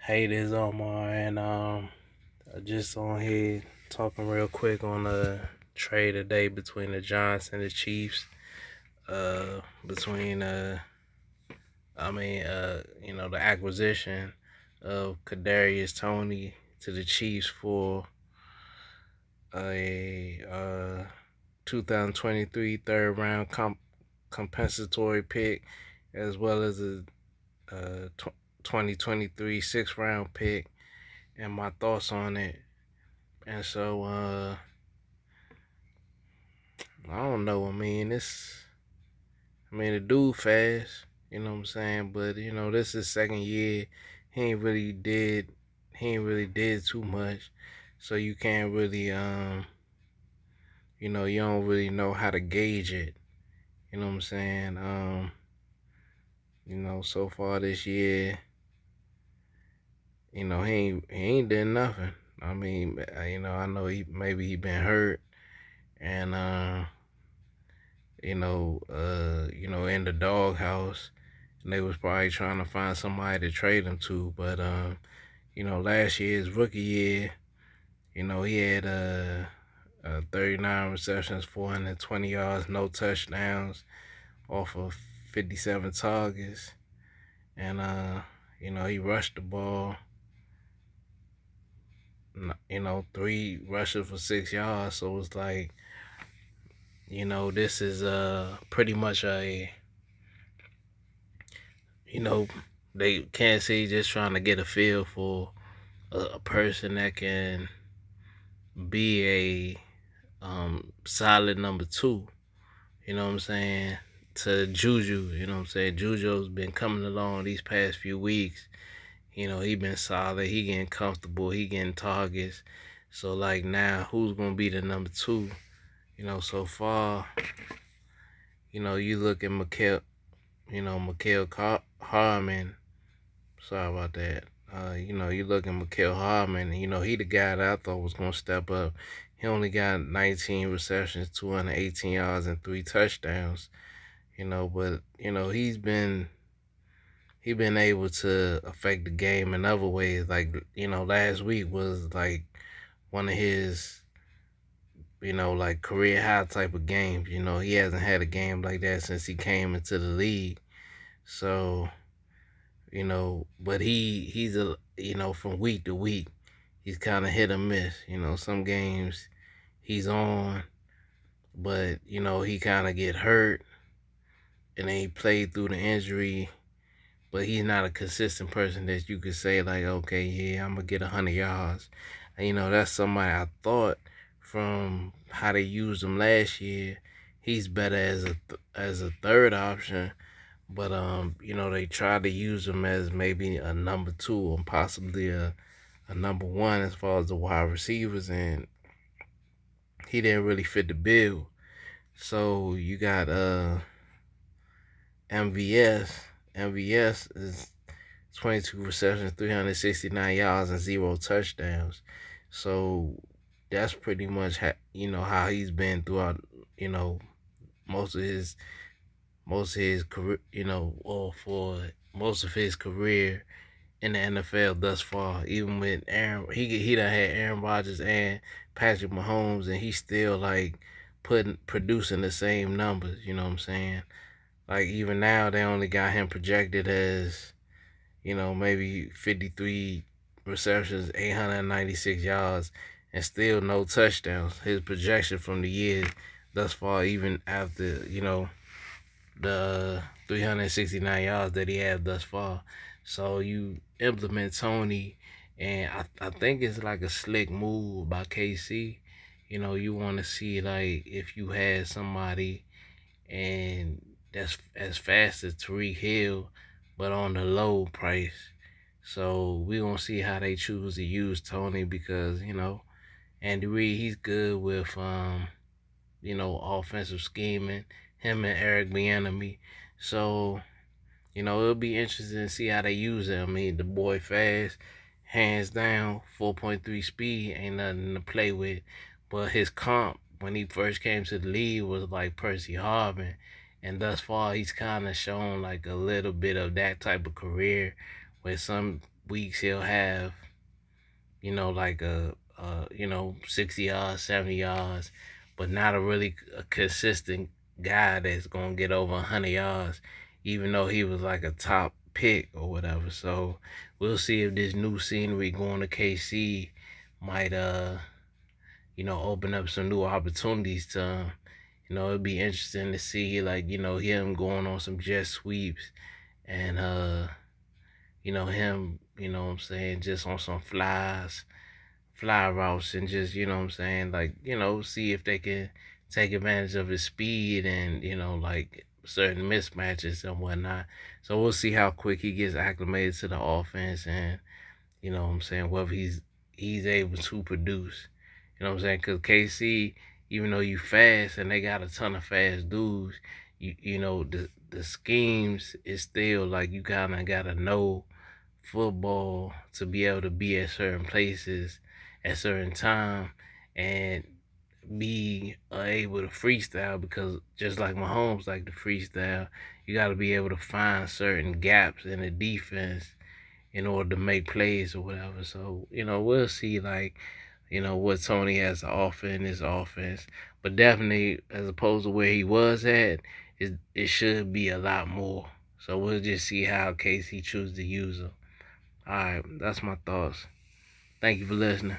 Hey, this is Omar, and I just on here talking real quick on the trade today between the Giants and the Chiefs. Between the acquisition of Kadarious Toney to the Chiefs for a 2023 third round compensatory pick, as well as a 2023 sixth round pick, and my thoughts on it. And so, I don't know. The dude fast, you know what I'm saying? But, this is second year. He ain't really did, he ain't really did too much. So you can't really, you don't really know how to gauge it. You know what I'm saying? So far this year, he ain't did nothing. I know he been hurt, and in the doghouse, and they was probably trying to find somebody to trade him to. But last year's rookie year, he had 39 receptions, 420 yards, no touchdowns, off of 57 targets, and he rushed the ball. 3 rushes for 6 yards. So it's like, this is pretty much they can't see just trying to get a feel for a person that can be a solid number two. You know what I'm saying? To Juju, you know what I'm saying? Juju's been coming along these past few weeks. He been solid. He getting comfortable. He getting targets. So like now, who's gonna be the number two? So far, you look at Harmon. Sorry about that. You look at Mikael Harmon, he the guy that I thought was going to step up. He only got 19 receptions, 218 yards, and 3 touchdowns. But, he been able to affect the game in other ways. Like, last week was like one of his, like career high type of games. He hasn't had a game like that since he came into the league. So, but he's from week to week, he's kind of hit or miss. Some games he's on, but he kind of get hurt, and then he played through the injury. But he's not a consistent person that you could say like, okay, yeah, I'm gonna get 100 yards. And, that's somebody I thought, from how they used him last year, he's better as a third option. But they tried to use him as maybe a number two, or possibly a number one as far as the wide receivers, and he didn't really fit the bill. So you got MVS. MVS is 22 receptions, 369 yards, and 0 touchdowns. So that's pretty much how he's been throughout, most of his career, or for most of his career in the NFL thus far. Even with Aaron, he done had Aaron Rodgers and Patrick Mahomes, and he's still like producing the same numbers. You know what I'm saying? Like, even now, they only got him projected as, maybe 53 receptions, 896 yards, and still no touchdowns. His projection from the year thus far, even after the 369 yards that he had thus far. So you implement Toney, and I think it's like a slick move by KC. You want to see, like, if you had somebody and that's as fast as Tariq Hill, but on the low price. So we gonna see how they choose to use Toney, because Andy Reid, he's good with offensive scheming. Him and Eric Bieniemy. So it'll be interesting to see how they use it. I mean, the boy fast, hands down, 4.3 speed, ain't nothing to play with. But his comp when he first came to the league was like Percy Harvin, and thus far he's kind of shown like a little bit of that type of career, where some weeks he'll have, like a 60 yards, 70 yards, but not a consistent guy that's gonna get over 100 yards, even though he was like a top pick or whatever. So we'll see if this new scenery going to KC might open up some new opportunities to him. It'd be interesting to see like, him going on some jet sweeps and him, what I'm saying, just on some fly routes and just, what I'm saying, like, see if they can take advantage of his speed and, like certain mismatches and whatnot. So we'll see how quick he gets acclimated to the offense and, what I'm saying, whether he's able to produce. What I'm saying? Because KC, even though you fast and they got a ton of fast dudes, the schemes is still like you kind of gotta know football to be able to be at certain places at certain time and be able to freestyle, because just like Mahomes like to freestyle, you got to be able to find certain gaps in the defense in order to make plays or whatever. So, we'll see like, what Toney has to offer in his offense. But definitely as opposed to where he was at, it should be a lot more. So we'll just see how Casey chooses to use him. Alright, that's my thoughts. Thank you for listening.